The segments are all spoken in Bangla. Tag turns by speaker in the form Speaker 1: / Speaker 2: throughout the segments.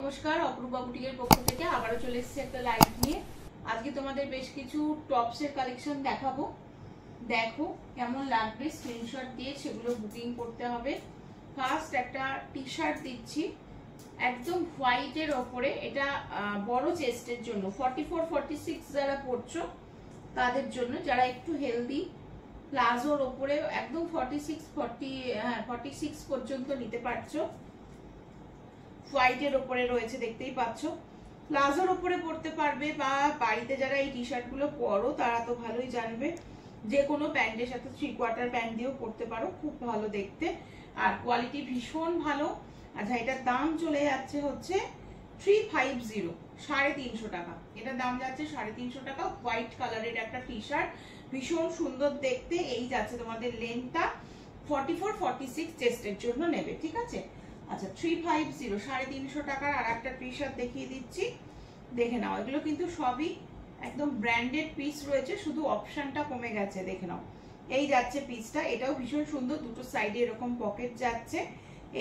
Speaker 1: নমস্কার, অপরূপা বুটিকের পক্ষ থেকে আবারও চলে এসেছি একটা লাইভ নিয়ে। আজকে তোমাদের বেশ কিছু টপসের কালেকশন দেখাবো। দেখো কেমন লাগবে, স্ক্রিনশট দিয়ে সেগুলো বুকিং করতে হবে। ফার্স্ট একটা টি শার্ট দিচ্ছি একদম হোয়াইটের ওপরে, এটা বড় চেস্টের জন্য 44-46 যারা পরছো তাদের জন্য, যারা একটু হেলদি, প্লাজোর ওপরে একদম 46 পর্যন্ত নিতে পারছো। হোয়াইটের ওপরে রয়েছে, দেখতেই পাচ্ছ। প্লাজোর ওপরে পরতে পারবে, বা বাড়িতে যারা এই টি শার্ট গুলো পরো তারা তো ভালোই জানবে, যে কোনো প্যান্টের সাথে 3/4 প্যান্ট দিয়েও পরতে পারো, খুব ভালো দেখতে আর কোয়ালিটি ভীষণ ভালো। আচ্ছা, এটার দাম চলে যাচ্ছে হচ্ছে 350, 350 টাকা। এটার দাম যাচ্ছে 350 টাকা। হোয়াইট কালারের একটা টি শার্ট, ভীষণ সুন্দর দেখতে। এই যাচ্ছে তোমাদের লেন্থটা 44-46 চেস্টের জন্য নেবে, ঠিক আছে। আচ্ছা, 350, 350 টাকার আর একটা টি শার্ট দেখিয়ে দিচ্ছি, দেখে নাও। এগুলো কিন্তু সবই একদম ব্র্যান্ডেড পিস রয়েছে, শুধু অপশনটা কমে গেছে, দেখে নাও। এই যাচ্ছে পিসটা, এটাও ভীষণ সুন্দর, দুটো সাইডে এরকম পকেট যাচ্ছে।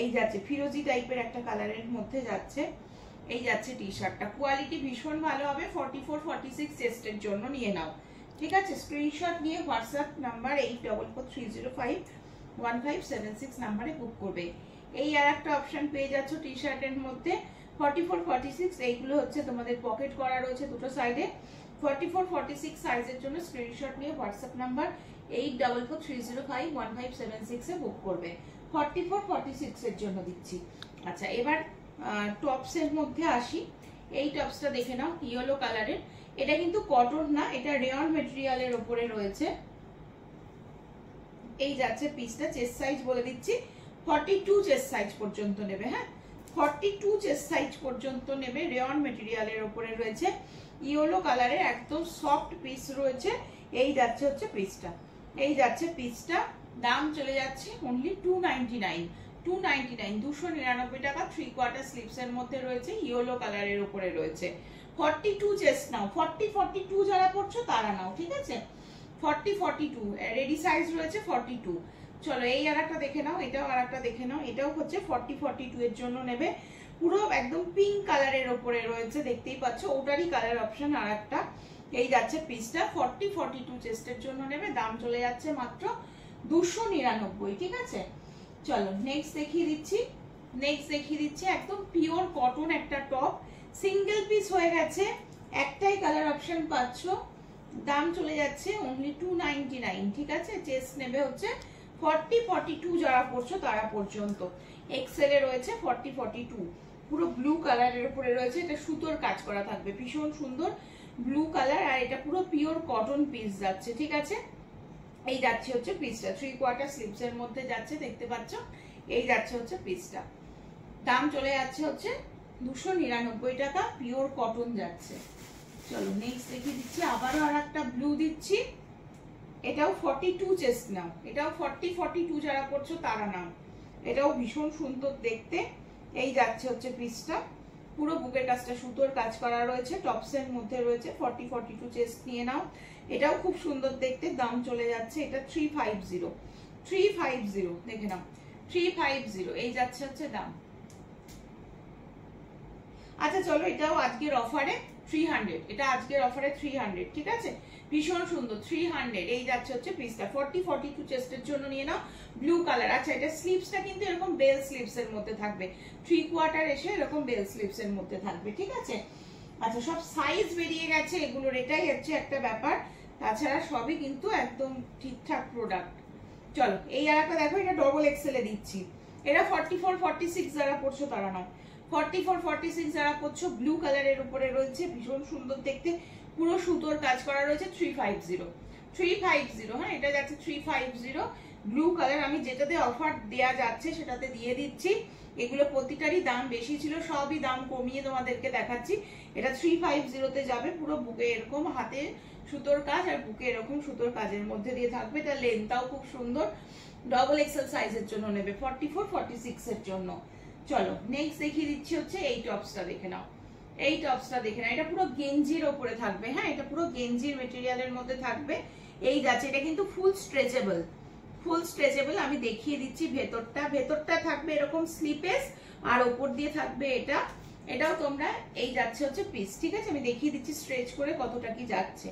Speaker 1: এই যাচ্ছে ফিরোজি টাইপের একটা কালারের মধ্যে যাচ্ছে। এই যাচ্ছে টি শার্টটা, কোয়ালিটি ভীষণ ভালো হবে। 44-46 চেস্টের জন্য নিয়ে নাও, ঠিক আছে। স্ক্রিনশট নিয়ে হোয়াটসঅ্যাপ নাম্বার 8443051576 নাম্বারে বুক করবে। এই আর একটা অপশন পেয়ে যাচ্ছ টি শার্টের মধ্যে 44-46। এইগুলো হচ্ছে তোমাদের পকেট করা রয়েছে দুটো সাইডে। 44-46 সাইজের জন্য স্ক্রিনশট নিয়ে হোয়াটসঅ্যাপ নাম্বার 8443051576 এ বুক করবে। 44-46 এর জন্য দিচ্ছি। আচ্ছা, এবার টপসের মধ্যে আসি। এই টপসটা দেখে নাও, ইয়েলো কালারের। এটা কিন্তু কটন না, এটা রেয়ন মেটেরিয়ালের উপরে রয়েছে। এই যাচ্ছে পিসটা, চেস্ট সাইজ বলে দিচ্ছি 42 চেস্ট সাইজ পর্যন্ত নেবে। হ্যাঁ, 42 চেস্ট সাইজ পর্যন্ত নেবে। রেয়ন মেটেরিয়ালের উপরে রয়েছে, ইয়েলো কালারের একদম সফট পিস রয়েছে। এই যাচ্ছে হচ্ছে পিসটা, এই যাচ্ছে পিসটা। দাম চলে যাচ্ছে অনলি 299, 299 টাকা। 3/4 স্লিভস এর মধ্যে রয়েছে, ইয়েলো কালারের উপরে রয়েছে। 42 চেস্ট নাও, 40-42 যারা পড়ছো তারা নাও, ঠিক আছে। 40-42 রেডি সাইজ রয়েছে 42। চলো, এই আর একটা দেখে নাও, এটাও আর একটা দেখে নাও। এটাও হচ্ছে 40-42 এর জন্য নেবে। পুরো একদম পিঙ্ক কালারের ওপরে রয়েছে, দেখতেই পাচ্ছ। ওটারই কালার অপশন আর একটা। এই যাচ্ছে পিসটা, 40-42 চেস্টের জন্য নেবে। দাম চলে যাচ্ছে মাত্র 299, ঠিক আছে। চলো নেক্সট দেখিয়ে দিচ্ছি। একদম পিওর কটন একটা টপ, সিঙ্গেল পিস হয়ে গেছে, একটাই কালার অপশন পাচ্ছ। দাম চলে যাচ্ছে অনলি 299, ঠিক আছে। চেস্ট নেবে হচ্ছে 40-42 যারা পড়ছো তারা পর্যন্ত। এক্সেল এ রয়েছে 40-42। পুরো ব্লু কালারের উপরে রয়েছে, এটা সুতোর কাজ করা থাকবে, ভীষণ সুন্দর ব্লু কালার। আর এটা পুরো পিওর কটন পিস যাচ্ছে, ঠিক আছে। এই যাচ্ছে হচ্ছে পিসটা, 3/4 স্লিভস এর মধ্যে যাচ্ছে, দেখতে পাচ্ছ। এই যাচ্ছে হচ্ছে পিসটা, দাম চলে যাচ্ছে হচ্ছে 299 টাকা, পিওর কটন যাচ্ছে। চলো নেক্সট দেখিয়ে দিচ্ছি, আবারও আর একটা ব্লু দিচ্ছি। এটাও 42 চেস্ট নাও, এটাও 40-42 যারা পড়ছো তারা নাও। এটাও ভীষণ সুন্দর দেখতে। এই যাচ্ছে হচ্ছে পিসটা, পুরো বুকের কাজটা সুতোর কাজ করা রয়েছে, টপসের মধ্যে রয়েছে। 40-42 চেস্ট নিয়ে নাও, এটাও খুব সুন্দর দেখতে। দাম চলে যাচ্ছে এটা 350, দেখে নাও 350। এই যাচ্ছে হচ্ছে দাম। আচ্ছা চলো, এটাও আজকের অফারে 300, এটা আজকের অফারে 300, ঠিক আছে। ভীষণ সুন্দর 300। এই যাচ্ছে হচ্ছে পিসটা, 40-42 চেস্টের জন্য নিয়ে নাও, ব্লু কালার। আচ্ছা, এটা স্লিভসটা কিন্তু এরকম বেল স্লিভস এর মধ্যে থাকবে, 3/4 এসে এরকম বেল স্লিভস এর মধ্যে থাকবে, ঠিক আছে। আচ্ছা, সব সাইজ বেরিয়ে গেছে এগুলোর, এটাই হচ্ছে একটা ব্যাপার। তাছাড়া সবই কিন্তু একদম ঠিকঠাক প্রোডাক্ট। চলো, এই আর একটা দেখো, এটা ডবল এক্সেল এ দিচ্ছি। এটা 44-46 যারা পড়ছো তারা নাও। 44-46 যারা পড়ছো, ব্লু কালারের উপরে রয়েছে, ভীষণ সুন্দর দেখতে, পুরো সুতোর কাজ করা রয়েছে। 350, হ্যাঁ, এটা যাচ্ছে 350 ব্লু কালার। আমি যেটাতে অফার দেয়া যাচ্ছে সেটাতে দিয়ে দিচ্ছি। এগুলো প্রতিটারই দাম বেশি ছিল, সবই দাম কমিয়ে তোমাদেরকে দেখাচ্ছি। এটা 350 যাবে। পুরো বুকে এরকম হাতে সুতোর কাজ আর বুকে এরকম সুতোর কাজের মধ্যে দিয়ে থাকবে। এটা লেন্থটাও খুব সুন্দর, ডবল এক্সেল সাইজের জন্য নেবে, 44-46 এর জন্য। চলো নেক্সট দেখিয়ে দিচ্ছি হচ্ছে এই টপসটা, দেখে নাও। এই টপসটা দেখে নাও, এটা পুরো গেঞ্জির ওপরে থাকবে। হ্যাঁ, এটা পুরো গেঞ্জির মেটেরিয়ালের মধ্যে থাকবে। এই যাচ্ছে, এটা কিন্তু ফুল স্ট্রেচেবল। আমি দেখিয়ে দিচ্ছি ভেতরটা থাকবে এরকম স্লিপেস, আর ওপর দিয়ে থাকবে এটা এটাও তোমরা এই যাচ্ছে হচ্ছে পিস, ঠিক আছে? আমি দেখিয়ে দিচ্ছি স্ট্রেচ করে কতটা কি যাচ্ছে।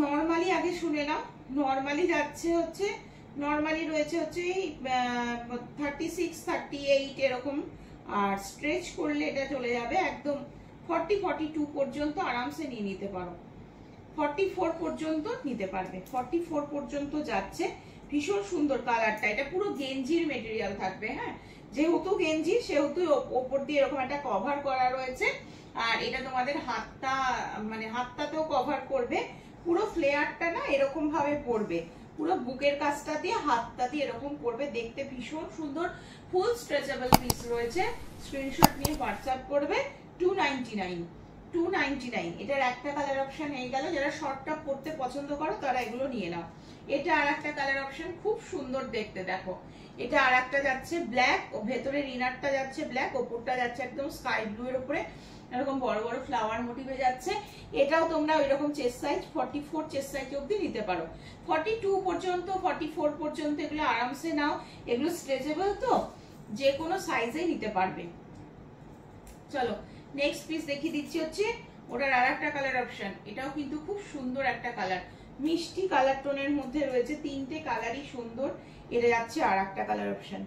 Speaker 1: নরমালি আগে শুনে নাও, নরমালি যাচ্ছে হচ্ছে, নরমালি রয়েছে হচ্ছে 36 38 এরকম, আর স্ট্রেচ করলে এটা চলে যাবে একদম 40 42 পর্যন্ত আরামসে নিয়ে নিতে পারো, 44 পর্যন্ত নিতে পারবে, 44 পর্যন্ত যাচ্ছে। ভীষণ সুন্দর কালারটা, এটা পুরো গেঞ্জির মেটেরিয়াল থাকবে। হ্যাঁ, যেহেতু গেঞ্জি সেহেতু ওপর দিয়ে এরকম একটা কভার করা রয়েছে, আর এটা তোমাদের হাতটা মানে হাতটাতেও কভার করবে, পুরো ফ্লেয়ারটা না এরকম ভাবে পড়বে, পুরো বুকের কাছটা দিয়ে হাতটা দিয়ে এরকম করবে, দেখতে ভীষণ সুন্দর। ফুল স্ট্রেচেবল পিস রয়েছে, স্ক্রিনশট নিয়ে হোয়াটসঅ্যাপ করবে। 299 এটার একটা কালার অপশন এই গেল। যারা শর্টটা পরতে পছন্দ করো তারা এগুলো নিয়ে নাও। এটা আর একটা কালার অপশন, খুব সুন্দর দেখতে, দেখো এটা আর একটা যাচ্ছে ব্ল্যাক, ও ভেতরের ইনারটা যাচ্ছে ব্ল্যাক, ওপরটা যাচ্ছে একদম স্কাই ব্লু এর উপরে এরকম বড় বড় ফ্লাওয়ার মোটিভে যাচ্ছে। এটাও তোমরা ওইরকম চেস্ট সাইজ 44 চেস্ট সাইজ অবধি নিতে পারো, 42 পর্যন্ত 44 পর্যন্ত এগুলো আরামসে নাও। এগুলো স্ট্রেচেবল তো যে কোনো সাইজে নিতে পারবে। চলো নেক্সট পিস দেখিয়ে দিচ্ছি, হচ্ছে ওটার আর একটা কালার অপশন। এটাও কিন্তু খুব সুন্দর একটা কালার, মিষ্টি কালার টোনের মধ্যে রয়েছে, তিনটে কালারই সুন্দর। এটা যাচ্ছে আর একটা কালার অপশন,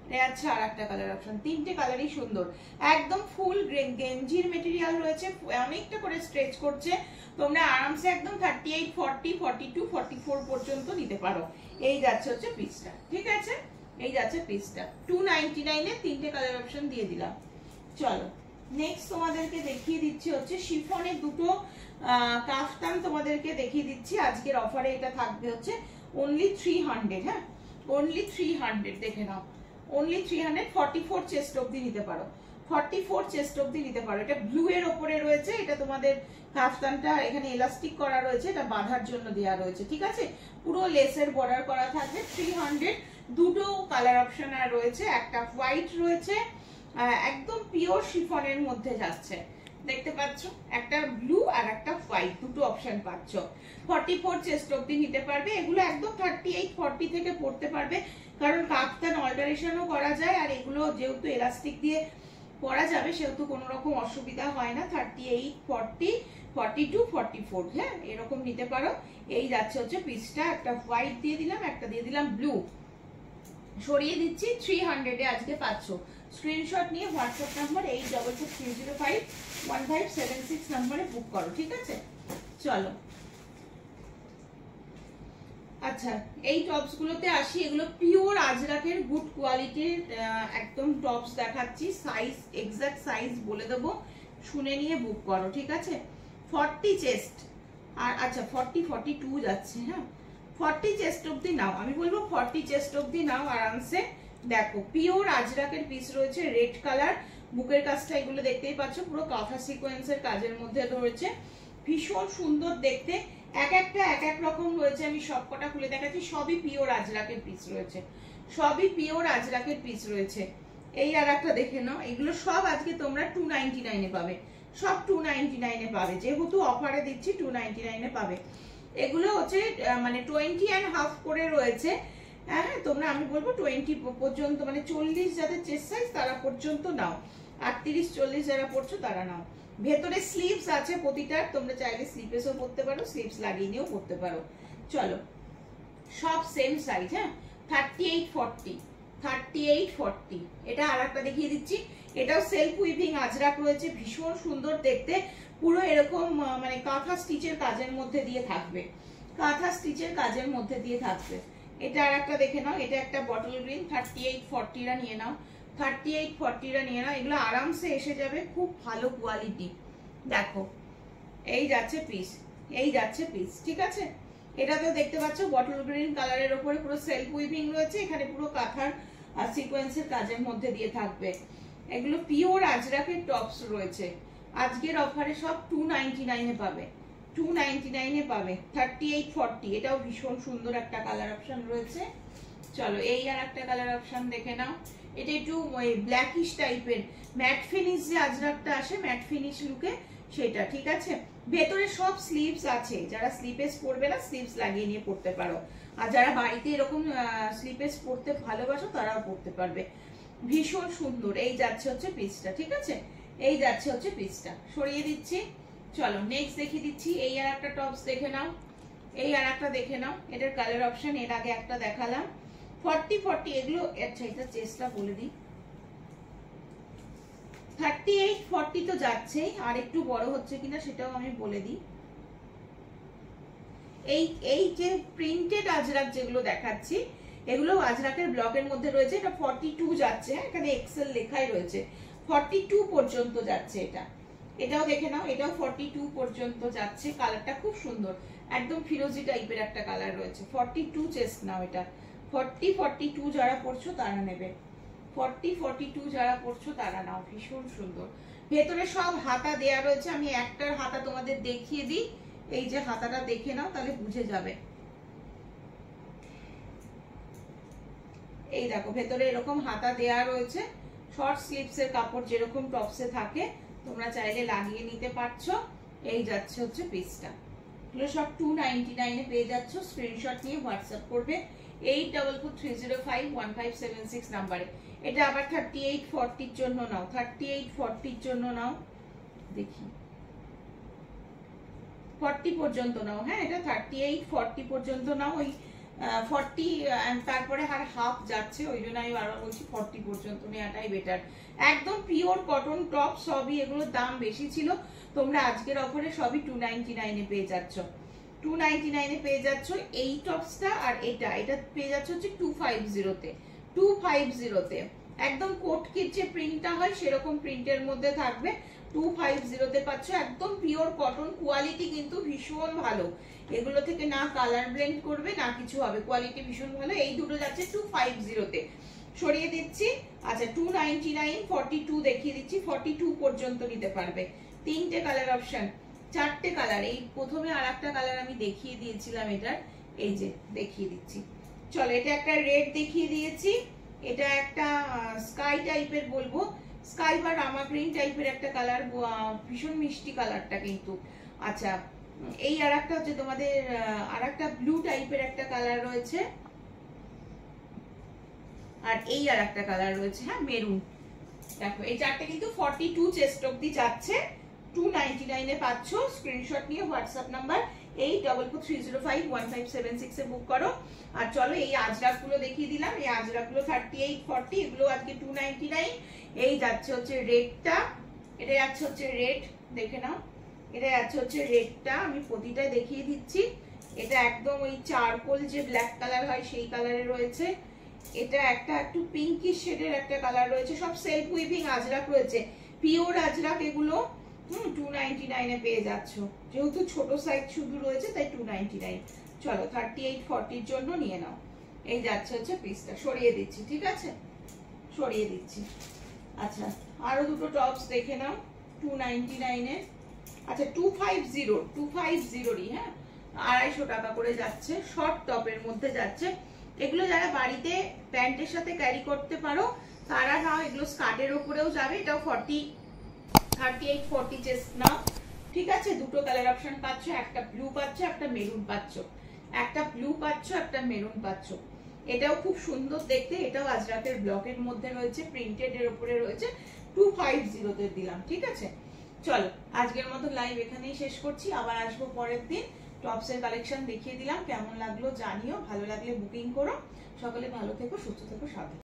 Speaker 1: এটা যাচ্ছে আর একটা কালার অপশন, তিনটে কালারই সুন্দর, একদম ফুল গেঞ্জির মেটেরিয়াল রয়েছে, অনেকটা করে স্ট্রেচ করছে। তোমরা আরামসে একদম 38 40 42 44 পর্যন্ত নিতে পারো। এই যাচ্ছে হচ্ছে পিসটা, ঠিক আছে? এই যাচ্ছে পিসটা 299 এ তিনটে কালার অপশন দিয়ে দিলাম। চলো নেক্সট তোমাদেরকে দেখিয়ে দিচ্ছি হচ্ছে শিফনের দুটো কাফতান তোমাদেরকে দেখিয়ে দিচ্ছি। আজকের অফারে এটা থাকবে হচ্ছে অনলি 300। হ্যাঁ, অনলি 300, দেখে নাও, অনলি 300। 44 চেস্ট অবধি নিতে পারো, 44 চেস্ট অবধি নিতে পারো। এটা ব্লু এর ওপরে রয়েছে, এটা তোমাদের কাফতানটা এখানে এলাস্টিক করা রয়েছে, এটা বাঁধার জন্য দেওয়া রয়েছে, ঠিক আছে? পুরো লেসের বর্ডার করা থাকবে। 300, দুটো কালার অপশন আর রয়েছে, একটা হোয়াইট রয়েছে, একদম পিওর শিফনের মধ্যে যাচ্ছে, দেখতে পাচ্ছ, একটা ব্লু আর একটা হোয়াইট, দুটো অপশন পাচ্ছ। 44 চেস্ট অবধি নিতে পারবে। এগুলো একদম 38 40 থেকে পড়তে পারবে, কারণ কাফতান অল্টারেশনও করা যায়, আর এগুলো যেহেতু এলাস্টিক দিয়ে পরা যাবে সেহেতু কোনো রকম অসুবিধা হয় না। 38 40 42 44, হ্যাঁ এরকম নিতে পারো। এই যাচ্ছে হচ্ছে পিসটা, একটা হোয়াইট দিয়ে দিলাম, একটা দিয়ে দিলাম ব্লু, সরিয়ে দিচ্ছি। 300 এ আজকে পাচ্ছ। স্ক্রিনশট নিয়ে হোয়াটসঅ্যাপ নাম্বার 8663051576 নম্বরে বুক করো, ঠিক আছে? চলো আচ্ছা, এই টপস গুলোতে আসি। এগুলো পিওর আজরাকের গুড কোয়ালিটির একদম টপস দেখাচ্ছি। সাইজ এক্সাক্ট সাইজ বলে দেবো, শুনে নিয়ে বুক করো, ঠিক আছে? 40 চেস্ট, আর আচ্ছা 40 42 যাচ্ছে। হ্যাঁ, 40 চেস্ট অবধি নাও, আমি বলবো 40 চেস্ট অবধি নাও আরামসে। দেখো পিওর আজরাকের পিস রয়েছে, রেড কালার, বুকের কাজটা এগুলো দেখতেই পাচ্ছ পুরো কাঁথা সিকোয়েন্সের কাজের মধ্যে রয়েছে, ভীষণ সুন্দর দেখতে। এক একটা এক এক রকম রয়েছে, আমি সবকটা খুলে দেখাচ্ছি। সবই পিওর আজরাকের পিস রয়েছে, সবই পিওর আজরাকের পিস রয়েছে। এই আর একটা দেখে নাও, এগুলো সব আজকে তোমরা 299 এ পাবে, সব 299 এ পাবে, যেহেতু অফারে দিচ্ছি 299 এ পাবে। এগুলো হচ্ছে মানে 20.5 করে রয়েছে। হ্যাঁ, তোমরা আমি বলবো 20 পর্যন্ত, মানে 40 যাদের চেস্ট সাইজ তারা পর্যন্ত নাও, 38 40 যারা পড়ছো তারা নাও। ভেতরে স্লিভস আছে প্রতিটার, তোমরা চাইলে স্লিভসও পরতে পারো, স্লিভস লাগিয়ে নিয়েও পরতে পারো। চলো সব সেম সাইজ। হ্যাঁ, 38 40 38 40। এটা আর একটা দেখিয়ে দিচ্ছি, এটাও সেলফ উইভিং আজরাক রয়েছে, ভীষণ সুন্দর দেখতে, পুরো এরকম মানে কাঁথা স্টিচের কাজের মধ্যে দিয়ে থাকবে, কাঁথা স্টিচের কাজের মধ্যে দিয়ে থাকবে। এটা আর একটা দেখে নাও, এটা একটা বটল গ্রিন, 38 40রা নিয়ে নাও, 38 40রা নিয়ে নাও। এগুলো আরামসে এসে যাবে, খুব ভালো কোয়ালিটি। দেখো এই যাচ্ছে পিস, এই যাচ্ছে পিস, ঠিক আছে? এটা তো দেখতে পাচ্ছ বটল গ্রিন কালারের উপরে পুরো সেলফ উইভিং রয়েছে, এখানে পুরো কাঁথার সিকোয়েন্সের কাজের মধ্যে দিয়ে থাকবে। এগুলো পিওর আজরাকের টপস রয়েছে, আজকের অফারে সব 299 এ পাবে, 299 এ পাবে। 38 40, এটাও ভীষণ সুন্দর একটা কালার অপশন রয়েছে। চলো এই আর একটা কালার অপশন দেখে নাও, এটা একটু ব্ল্যাকিশ টাইপের ম্যাট ফিনিশ, যে আজরাকটা আসে ম্যাট ফিনিশ লুকে সেটা, ঠিক আছে? ভেতরে সব স্লিভস আছে, যারা স্লিপেস পরবে না স্লিভস লাগিয়ে নিয়ে পরতে পারো, আর যারা বাড়িতে এরকম স্লিপেস পরতে ভালোবাসো তারাও পরতে পারবে। ভীষণ সুন্দর। এই যাচ্ছে হচ্ছে পিসটা, ঠিক আছে, এই যাচ্ছে হচ্ছে পিসটা, সরিয়ে দিচ্ছি। চলো নেক্সট দেখিয়ে দিচ্ছি। এই আর একটা টপস দেখে নাও, এই আর একটা দেখে নাও, এটার কালার অপশন এর আগে একটা দেখালাম। 40 এগুলো, আচ্ছা এটা চেস্টটা বলে দিই, 38-40 তো যাচ্ছেই, আর একটু বড় হচ্ছে কিনা সেটাও আমি বলে দিই। এই যে প্রিন্টেড আজরাক যেগুলো দেখাচ্ছি, এগুলো আজরাকের ব্লকের মধ্যে রয়েছে। এটা 42 যাচ্ছে, হ্যাঁ এখানে এক্সেল লেখাই রয়েছে, 42 পর্যন্ত যাচ্ছে। এটাও দেখে নাও, এটাও 42 পর্যন্ত যাচ্ছে। কালারটা খুব সুন্দর, একদম ফিরোজি টাইপের একটা কালার রয়েছে। 42 চেস্ট নাও, এটা 40-42 যারা পড়ছো তারা নেবে, 40-42 যারা পড়ছো তারা নাও, ভীষণ সুন্দর। ভেতরে সব হাতা দেয়া রয়েছে, আমি একটার হাতা তোমাদের দেখিয়ে দিই। এই যে হাতাটা দেখে নাও, তাহলে বুঝে যাবে। এই দেখো ভেতরে এরকম হাতা দেয়া রয়েছে, শর্ট স্লিভস এর কাপড় যেরকম টপসে থাকে, তোমরা চাইলে লাগিয়ে নিতে পারছো। এই যাচ্ছে হচ্ছে পিসটা, এগুলো সব 299 এ পেয়ে যাচ্ছ। স্ক্রিনশট নিয়ে হোয়াটসঅ্যাপ করবে 8443051576 নাম্বারে। এটা আবার 38-40 জন্য নাও, 38-40 জন্য নাও, দেখি 40 পর্যন্ত নাও, হ্যাঁ এটা 38-40 পর্যন্ত নাও। ওই 40 তারপরে আর হাফ যাচ্ছে, ওই জন্য আমি বারবার বলছি 40 পর্যন্ত নেওয়াটাই বেটার। একদম পিওর কটন টপ, সবই এগুলোর দাম বেশি ছিল, তোমরা আজকের অফারে সবই 299 এ পেয়ে যাচ্ছ। 299 এ পেয়ে যাচ্ছ এই টপসটা, আর এটা পেয়ে যাচ্ছ হচ্ছে 250 তে। 250 তে একদম কোট কিট যে প্রিন্টটা হয় সেরকম প্রিন্টের মধ্যে থাকবে। 250 তে পাচ্ছ, একদম পিওর কটন, কোয়ালিটি কিন্তু ভীষণ ভালো। এগুলো থেকে না কালার ব্লেন্ড করবে না কিছু হবে, কোয়ালিটি ভীষণ ভালো। এই দুটো যাচ্ছে 250 তে, সরিয়ে দিচ্ছি। আচ্ছা 299, 42 দেখিয়ে দিচ্ছি, 42 পর্যন্ত নিতে পারবে। তিনটে কালার অপশন, চারটে কালার। এই প্রথমে আর একটা কালার আমি দেখিয়ে দিয়েছিলাম এটার, এই যে দেখিয়ে দিচ্ছি। চলো এটা একটা রেড দেখিয়ে দিয়েছি, এটা একটা স্কাই টাইপের বলবো, স্কাই বা রামা গ্রিন টাইপের একটা কালার, ভীষণ মিষ্টি কালারটা কিন্তু। আচ্ছা এই আর একটা হচ্ছে তোমাদের আর একটা ব্লু টাইপের একটা কালার রয়েছে, আর এই আর একটা কালার রয়েছে, হ্যাঁ মেরুন। দেখো এই চারটে কিন্তু 42 চেস্ট অবধি যাচ্ছে, 299 এ পাচ্ছ। স্ক্রিনশট নিয়ে হোয়াটসঅ্যাপ নাম্বার 8443051576 এ বুক করো। আর চলো এই আজরাক গুলো দেখিয়ে দিলাম, এই আজরাক গুলো 38-40, এগুলো আজকে 299। এই যাচ্ছে হচ্ছে রেডটা, এটা যাচ্ছে হচ্ছে রেড, দেখে নাও, এটা যাচ্ছে হচ্ছে রেডটা, আমি প্রতিটা দেখিয়ে দিচ্ছি। এটা একদম ওই চারকোল যে ব্ল্যাক কালার হয় সেই কালারে রয়েছে। এটা একটা একটু পিঙ্কিশ শেডের একটা কালার রয়েছে, সব সেলফ উইভিং আজরাক রয়েছে, পিওর আজরাক এগুলো। 299 এ পেয়ে যাচ্ছ, যেহেতু ছোট সাইজ শুধু রয়েছে তাই 299। চলো 38-40 জন্য নিয়ে নাও। এই যাচ্ছে হচ্ছে পিসটা, সরিয়ে দিচ্ছি, ঠিক আছে সরিয়ে দিচ্ছি। আচ্ছা আরো দুটো টপস দেখে নাও 299 এ। আচ্ছা 250 হ্যাঁ 250 টাকা করে যাচ্ছে, শর্ট টপের মধ্যে যাচ্ছে। এগুলো যারা বাড়িতে প্যান্টের সাথে ক্যারি করতে পারো তারা নাও, এগুলো স্কার্টের উপরেও যাবে। এটাও 38-40 চেস্ট নাও, ঠিক আছে। দুটো কালার অপশন পাচ্ছ, একটা ব্লু পাচ্ছ একটা মেরুন পাচ্ছ, একটা ব্লু পাচ্ছ একটা মেরুন পাচ্ছ। এটাও খুব সুন্দর দেখতে, এটাও আজরাকের ব্লকের মধ্যে রয়েছে, প্রিন্টেড এর উপরে রয়েছে। 250 তে দিলাম, ঠিক আছে। চলো আজকের মতো লাইভ এখানেই শেষ করছি, আবার আসবো পরের দিন। টপসের কালেকশন দেখিয়ে দিলাম, কেমন লাগলো জানিও, ভালো লাগলে বুকিং করো। সকলে ভালো থেকো, সুস্থ থেকো, সাবধানে।